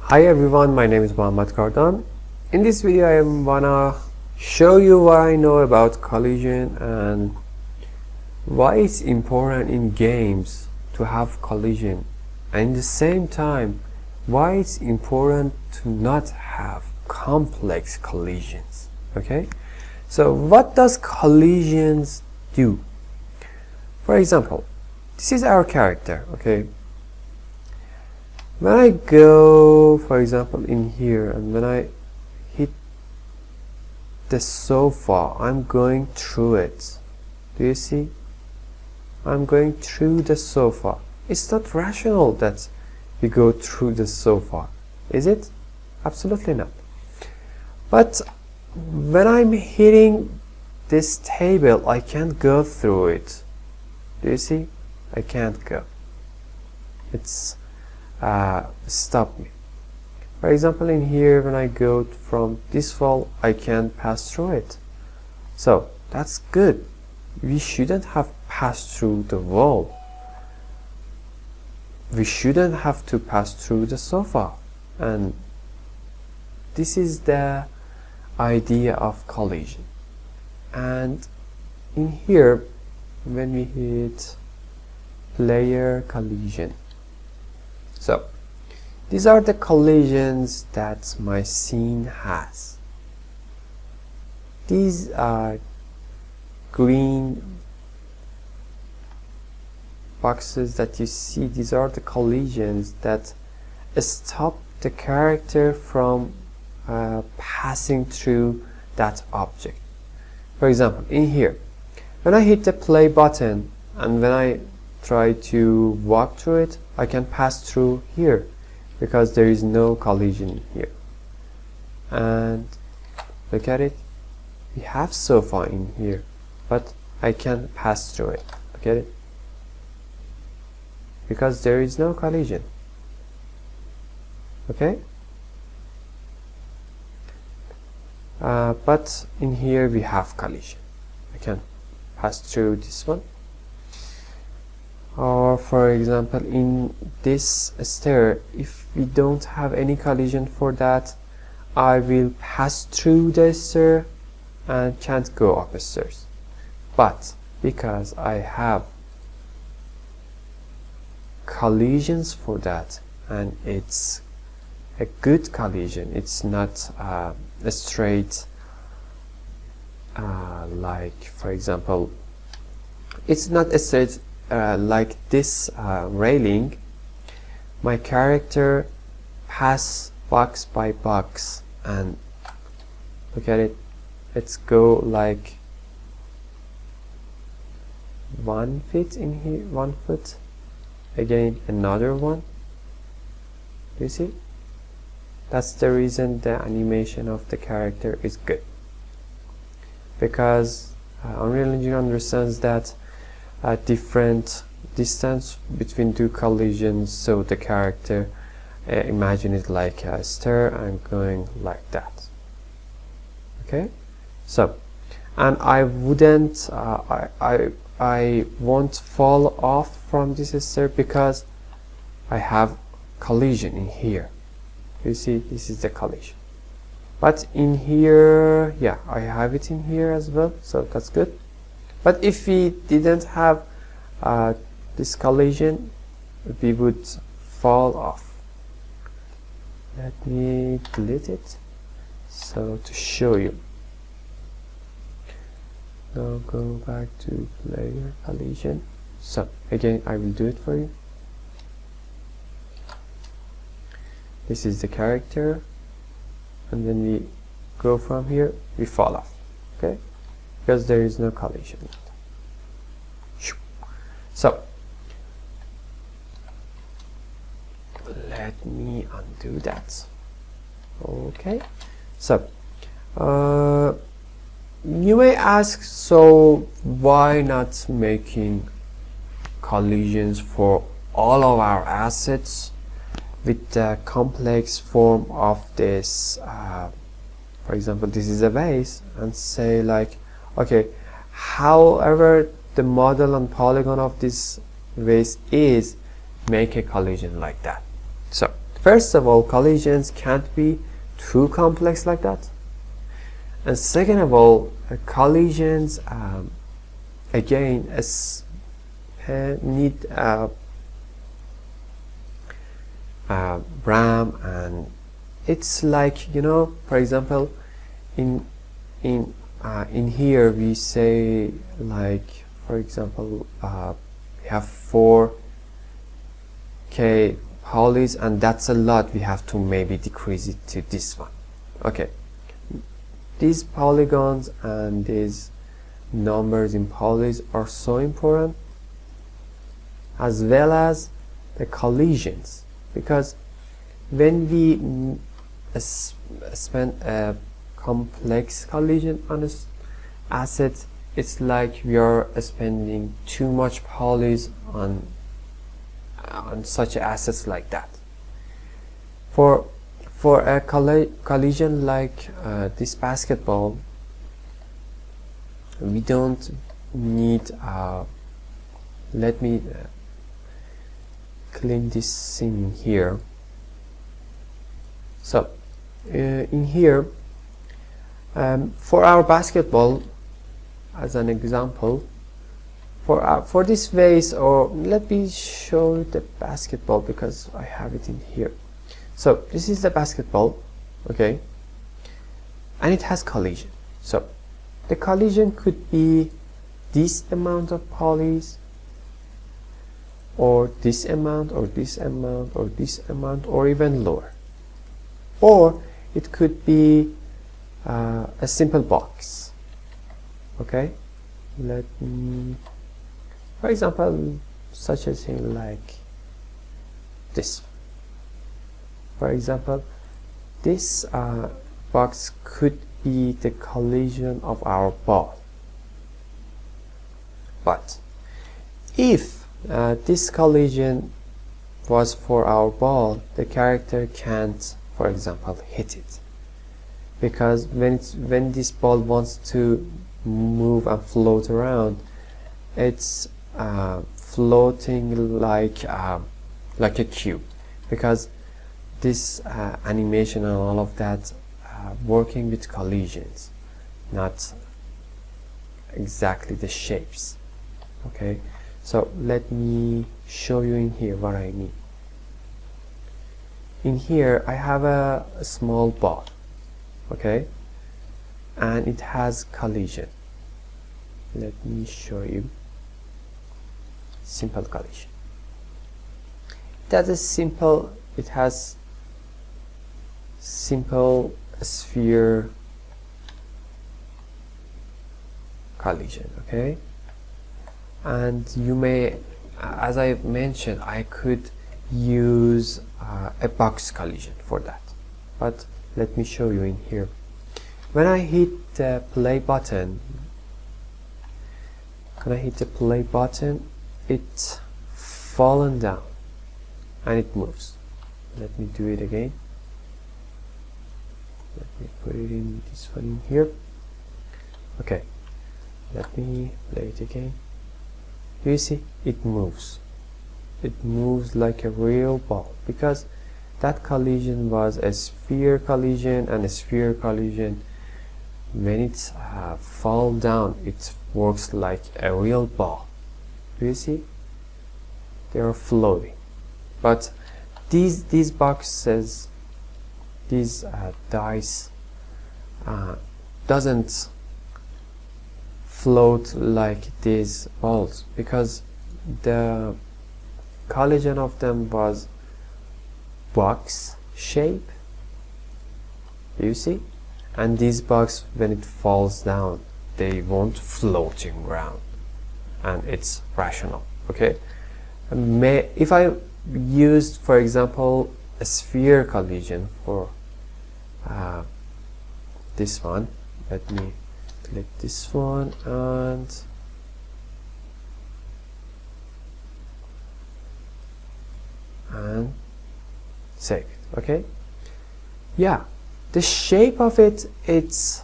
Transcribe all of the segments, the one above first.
Hi everyone, my name is Mohammad Kardan. In this video I wanna show you what I know about collision and why it's important in games to have collision, and at the same time why it's important to not have complex collisions. Okay, so what does collisions do? For example, this is our character. Okay, when I go, for example, in here, and when I hit the sofa, I'm going through it. Do you see? I'm going through the sofa. It's not rational that we go through the sofa, is it? Absolutely not. But when I'm hitting this table, I can't go through it. Do you see? I can't go. It's stop me. For example, in here, when I go from this wall, I can't pass through it. So that's good. We shouldn't have passed through the wall. We shouldn't have to pass through the sofa. And this is the idea of collision. And in here, when we hit player collision, so these are the collisions that my scene has. These are green boxes that you see. These are the collisions that stop the character from passing through that object. For example, in here, when I hit the play button and when I try to walk through it, I can pass through here because there is no collision here. And look at it, we have sofa in here, but I can pass through it. Look at it, because there is no collision. Okay, but in here we have collision. I can pass through this one. Or for example, in this stair, if we don't have any collision for that, I will pass through the stair and can't go upstairs. But because I have collisions for that, and it's a good collision, it's not a straight like, for example, it's not a straight like this railing. My character pass box by box, and look at it, let's go like 1 foot in here, 1 foot, again another one. Do you see? That's the reason the animation of the character is good, because Unreal Engine understands that a different distance between two collisions, so the character imagine it like a stair and going like that. Okay, so, and I wouldn't I won't fall off from this stair because I have collision in here. You see, this is the collision, but in here, yeah, I have it in here as well, so that's good. But if we didn't have this collision, we would fall off. Let me delete it so to show you. Now go back to player collision. So again, I will do it for you. This is the character, and when we go from here, we fall off. Okay, because there is no collision. So let me undo that. Okay, so you may ask, so why not making collisions for all of our assets with the complex form of this? For example, this is a vase, and say like, okay, however the model and polygon of this vase is, make a collision like that. So first of all, collisions can't be too complex like that, and second of all, collisions again need RAM, and it's like, you know, for example, in here we say, like, for example, we have 4K polys, and that's a lot. We have to maybe decrease it to this one. Okay, these polygons and these numbers in polys are so important, as well as the collisions, because when we spend a complex collision on an asset, it's like we are spending too much polys on such assets like that. For a collision like this basketball, we don't need let me clean this scene here. So in here, for our basketball, as an example, for this vase, or let me show the basketball because I have it in here. So this is the basketball, okay, and it has collision. So the collision could be this amount of polys, or this amount, or this amount, or this amount, or even lower. Or it could be a simple box. Okay, let me, for example, such a thing like this. For example, this box could be the collision of our ball. But if this collision was for our ball, the character can't, for example, hit it, because when this ball wants to move and float around, it's floating like a cube, because this animation and all of that working with collisions, not exactly the shapes. Okay, so let me show you in here what I mean. In here I have a small ball, okay, and it has collision. Let me show you. Simple collision. That is simple. It has simple sphere collision, okay, and you may, as I mentioned, I could use a box collision for that, but let me show you in here. When I hit the play button, it's fallen down and it moves. Let me do it again. Let me put it in this one in here. Okay, let me play it again. Do you see? It moves. It moves like a real ball, because that collision was a sphere collision, and a sphere collision, when it's fall down, it works like a real ball. Do you see? They are floating. But these boxes, these dice doesn't float like these balls, because the collision of them was box shape. Do you see? And these box, when it falls down, they won't floating around, and it's rational. Okay, if I used, for example, a sphere collision for this one, let me click this one and save it. Okay, yeah, the shape of it, it's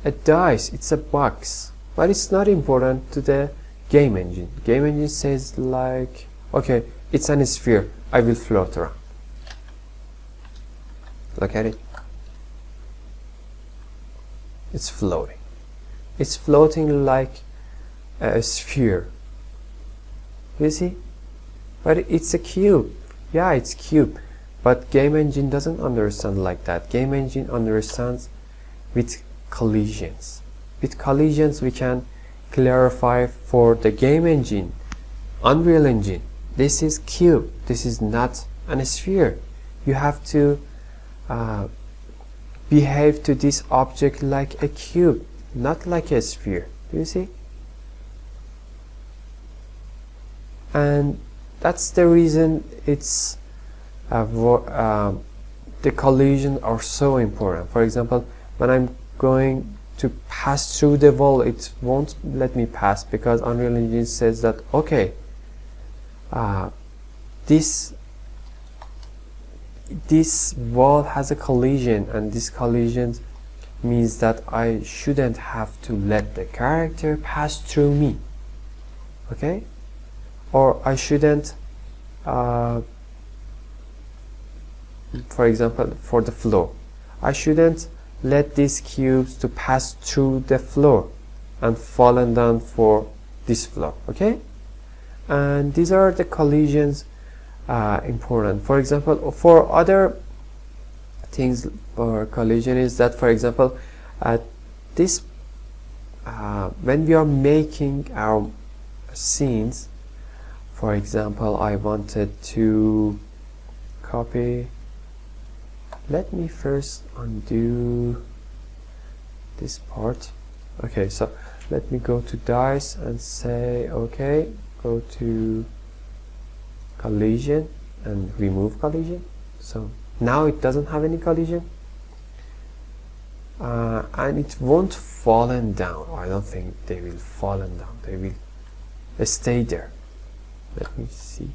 a dice, it's a box, but it's not important to the game engine. Game engine says like, okay, it's an sphere, I will float around. Look at it. It's floating. It's floating like a sphere. You see? But it's a cube. Yeah, it's cube. But game engine doesn't understand like that. Game engine understands with collisions. With collisions we can clarify for the game engine, Unreal Engine. This is cube. This is not a sphere. You have to behave to this object like a cube, not like a sphere. Do you see? And that's the reason it's the collisions are so important. For example, when I'm going to pass through the wall, it won't let me pass because Unreal Engine says that okay, this wall has a collision, and this collision means that I shouldn't have to let the character pass through me. Okay? Or I shouldn't, for example, for the floor, I shouldn't let these cubes to pass through the floor and fallen down for this floor. Okay? And these are the collisions important. For example, for other things for collision is that, for example, this when we are making our scenes, for example, I wanted to copy. Let me first undo this part. Okay, so let me go to dice and say okay, go to collision and remove collision. So now it doesn't have any collision, and it won't fallen down. I don't think they will fallen down. They will stay there. Let me see.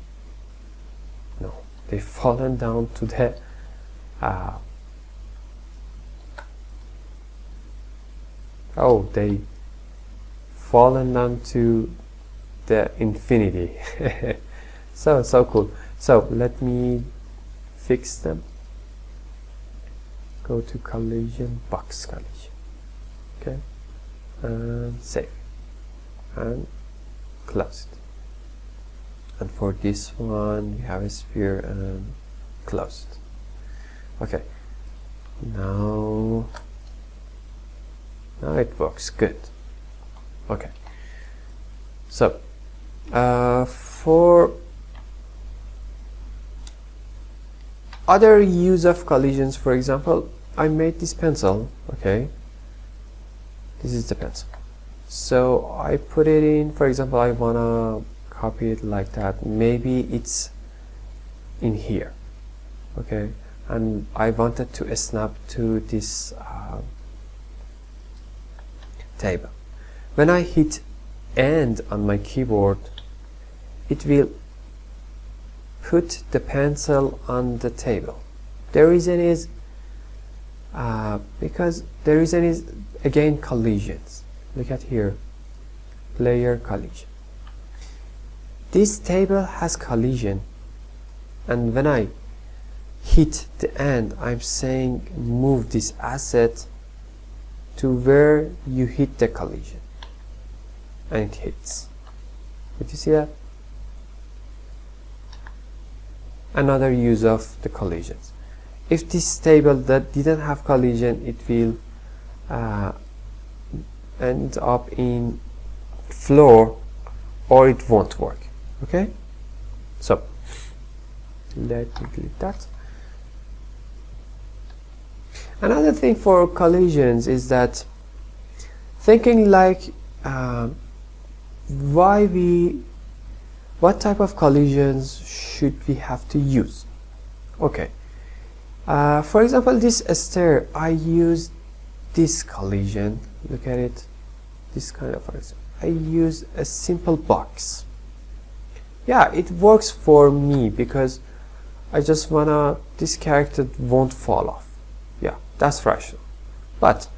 No, they fallen down to the oh, they fallen down to the infinity. So cool. So let me fix them. Go to collision, box collision. Okay, and save and close it. And for this one we have a sphere and close it. Okay, now it works good. Okay, so for other use of collisions, for example, I made this pencil. Okay, this is the pencil, so I put it in. For example, I wanna copy it like that. Maybe it's in here. Okay, and I wanted to snap to this table. When I hit end on my keyboard, it will put the pencil on the table. The reason is because the reason is again collisions. Look at here, player collision. This table has collision, and when I hit the end, I'm saying move this asset to where you hit the collision, and it hits. Did you see that? Another use of the collisions. If this table that didn't have collision, it will end up in floor, or it won't work. Okay, so let me delete that. Another thing for collisions is that thinking like what type of collisions should we have to use. Okay, for example, this stair, I use this collision. Look at it, this kind of collision. I use a simple box. Yeah, it works for me because I just wanna, this character won't fall off. Yeah, that's rational. But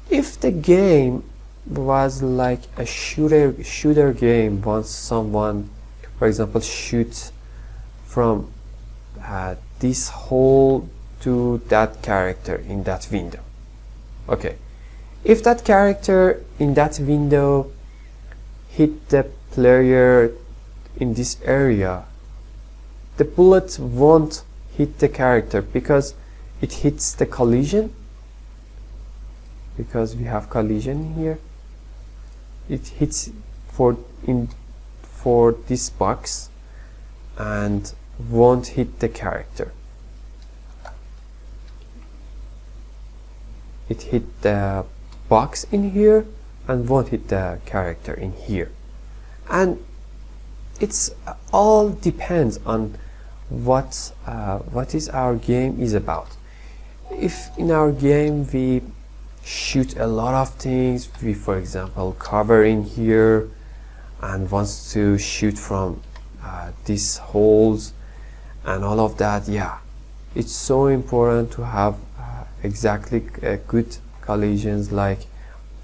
if the game was like a shooter game, once someone, for example, shoots from this whole to that character in that window. Okay, if that character in that window hit the player in this area, the bullet won't hit the character because it hits the collision, because we have collision here. It hits for this box and won't hit the character. It hit the box in here and won't hit the character in here. And it's all depends on what is our game is about. If in our game we shoot a lot of things, we for example cover in here and wants to shoot from these holes and all of that, yeah, it's so important to have exactly good collisions like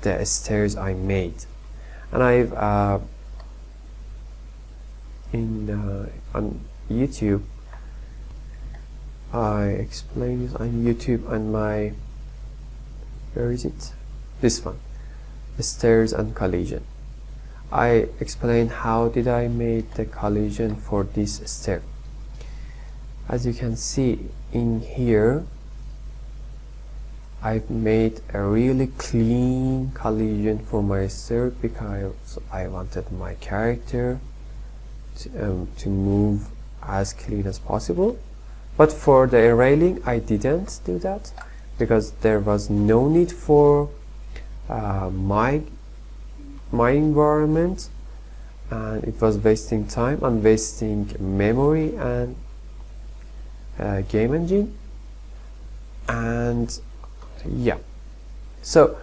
the stairs I made. And I've on YouTube, I explain this on YouTube on my, where is it? This one, stairs and collision. I explain how did I make the collision for this stair. As you can see in here, I've made a really clean collision for my stair because I wanted my character to move as clean as possible. But for the railing, I didn't do that because there was no need for my environment, and it was wasting time and wasting memory and game engine. And yeah, so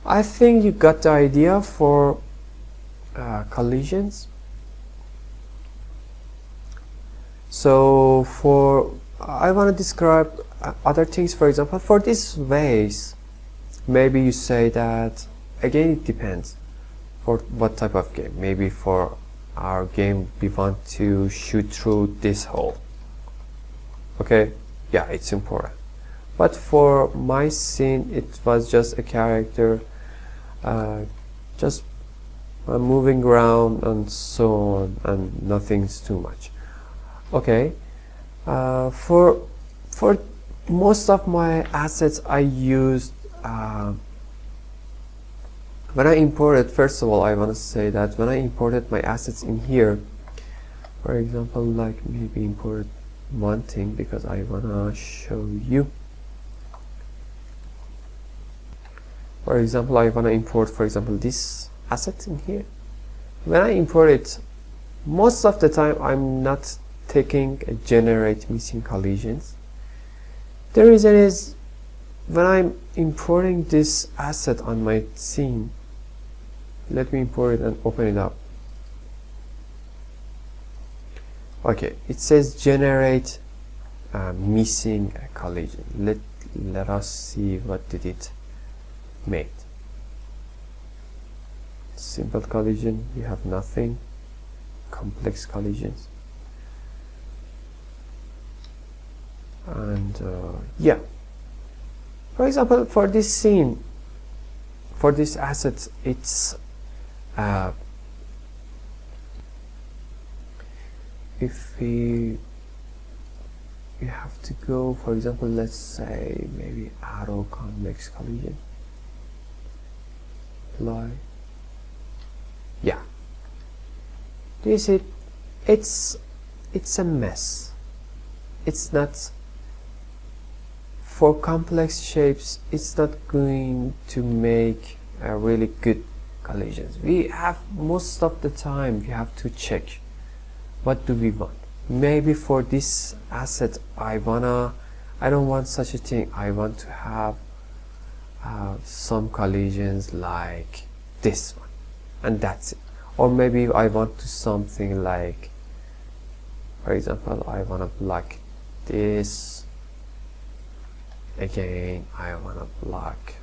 I think you got the idea for collisions. So I want to describe other things. For example, for this vase, maybe you say that, again it depends for what type of game. Maybe for our game we want to shoot through this hole. Okay, yeah, it's important. But for my scene, it was just a character just moving around and so on, and nothing's too much. Okay, for most of my assets I used when I imported, first of all I want to say that when I imported my assets in here, for example, like maybe imported one thing because I want to show you. For example, I want to import, for example, this asset in here. When I import it, most of the time I'm not taking a generate missing collisions. The reason is when I'm importing this asset on my scene, let me import it and open it up. Okay, it says generate missing collision. Let us see what did it made. Simple collision, you have nothing. Complex collisions. And yeah, for example, for this scene, for this asset, it's if we have to go, for example, let's say maybe arrow convex collision, apply. Yeah, do you see it's a mess. It's not, for complex shapes, it's not going to make a really good collisions. We have, most of the time we have to check what do we want. Maybe for this asset I don't want such a thing. I want to have some collisions like this one, and that's it. Or maybe I want to something like, for example, I want to block this. Again, I want to block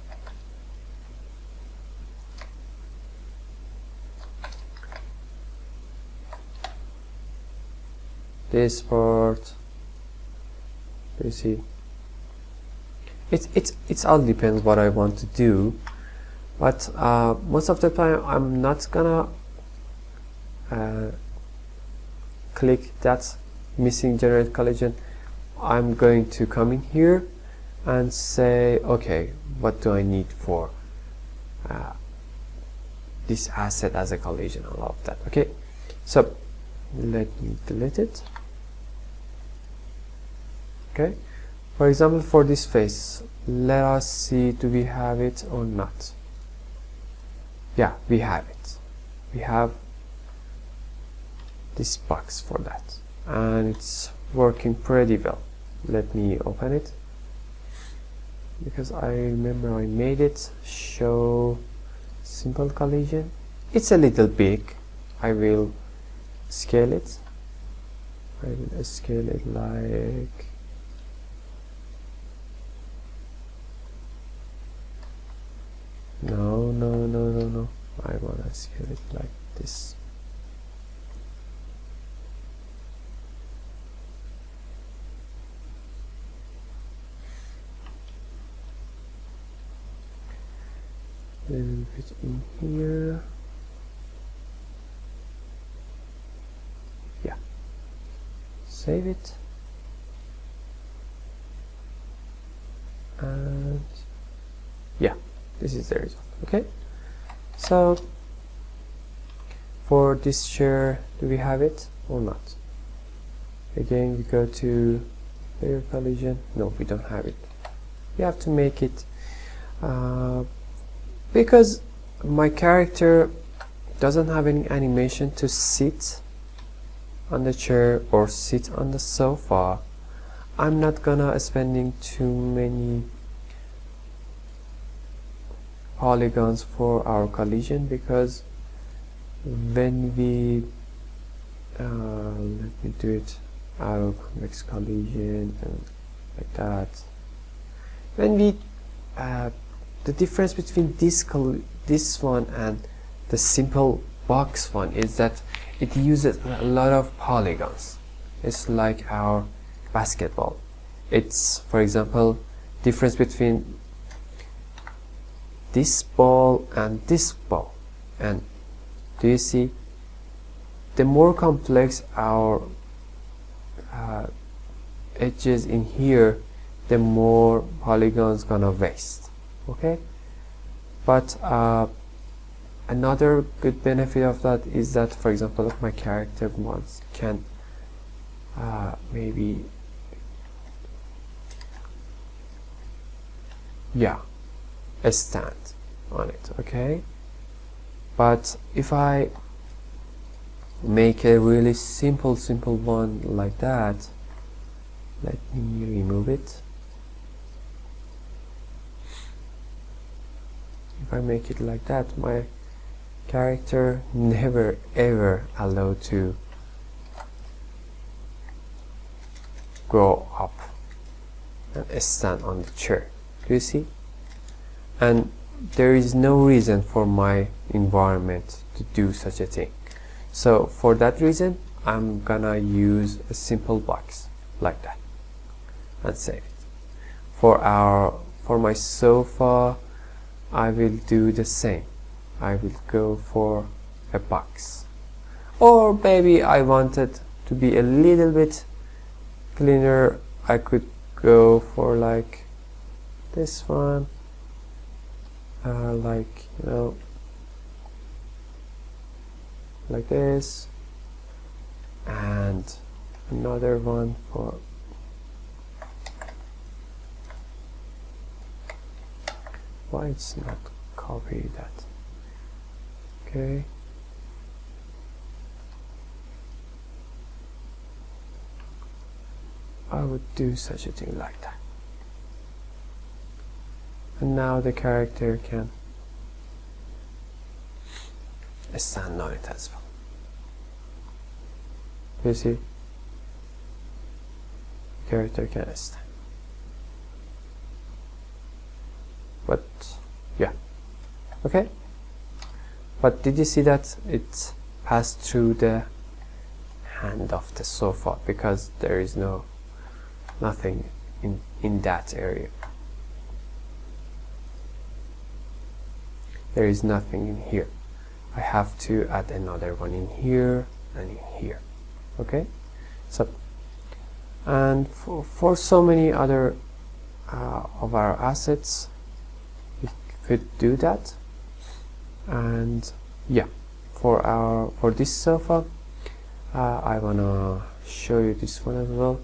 this part. You see, It's all depends what I want to do, but most of the time I'm not gonna click that missing generate collision. I'm going to come in here and say, okay, what do I need for this asset as a collision and all of that. Okay, so let me delete it. Okay, for example, for this face, let us see, do we have it or not? Yeah, we have it. We have this box for that, and it's working pretty well. Let me open it, because I remember I made it show simple collision. It's a little big. I will scale it. I will scale it like no. I want to scale it like this. Little bit in here. Yeah. Save it. And yeah, this is the result. Okay. So for this chair, do we have it or not? Again, we go to layer collision. No, we don't have it. We have to make it because my character doesn't have any animation to sit on the chair or sit on the sofa. I'm not gonna spending too many polygons for our collision, because when we let me do it auto convex collision and like that. When we the difference between this one and the simple box one is that it uses a lot of polygons. It's like our basketball. It's, for example, difference between this ball and this ball. And do you see, the more complex our edges in here, the more polygons gonna waste. Okay, but another good benefit of that is that, for example, if my character wants can maybe a stand on it. Okay, but if I make a really simple one like that, let me remove it. If I make it like that, my character never ever allowed to go up and stand on the chair. Do you see? And there is no reason for my environment to do such a thing. So for that reason, I'm gonna use a simple box like that and save it. For my sofa, I will do the same. I will go for a box. Or maybe I wanted to be a little bit cleaner, I could go for like this one, like, you know, like this, and another one for why it's not copy that. Okay, I would do such a thing like that, and now the character can stand on it as well. You see, the character can stand. But yeah, okay. But did you see that it passed through the hand of the sofa, because there is nothing in that area. there is nothing in here. I have to add another one in here and in here. Okay, so and for so many other of our assets we could do that. And yeah, for this sofa I wanna show you this one as well.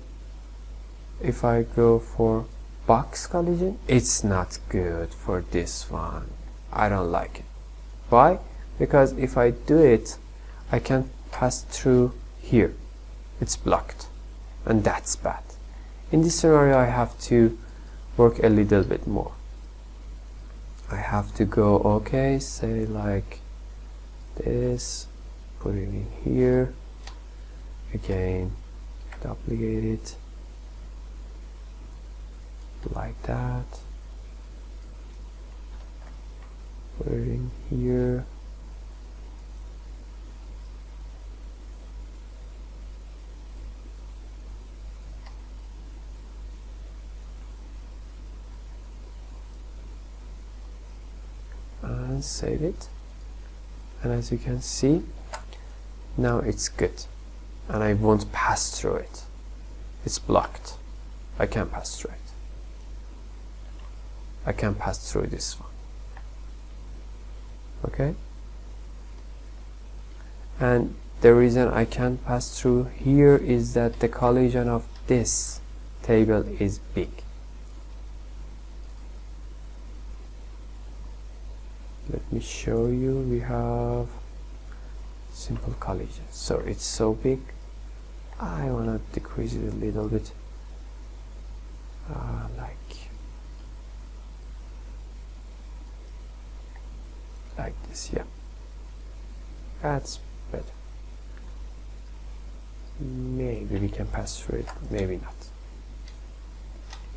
If I go for box collision, it's not good for this one. I don't like it. Why? Because if I do it, I can't pass through here. It's blocked, and that's bad. In this scenario, I have to work a little bit more. I have to go, okay, say like this, put it in here, again, duplicate it, like that, put it in here, and save it. And as you can see, now it's good and I won't pass through it. It's blocked. I can't pass through it. I can't pass through this one. Okay, and the reason I can't pass through here is that the collision of this table is big. Let me show you. We have simple collision, so it's so big. I want to decrease it a little bit, like this. Yeah, that's better. Maybe we can pass through it, maybe not.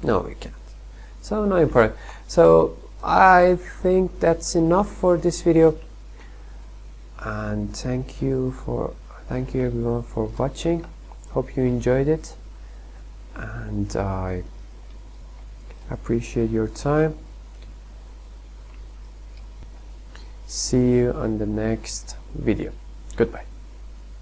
No, we can't. So no important. So I think that's enough for this video, and thank you everyone for watching. Hope you enjoyed it, and I appreciate your time. See you on the next video. Goodbye.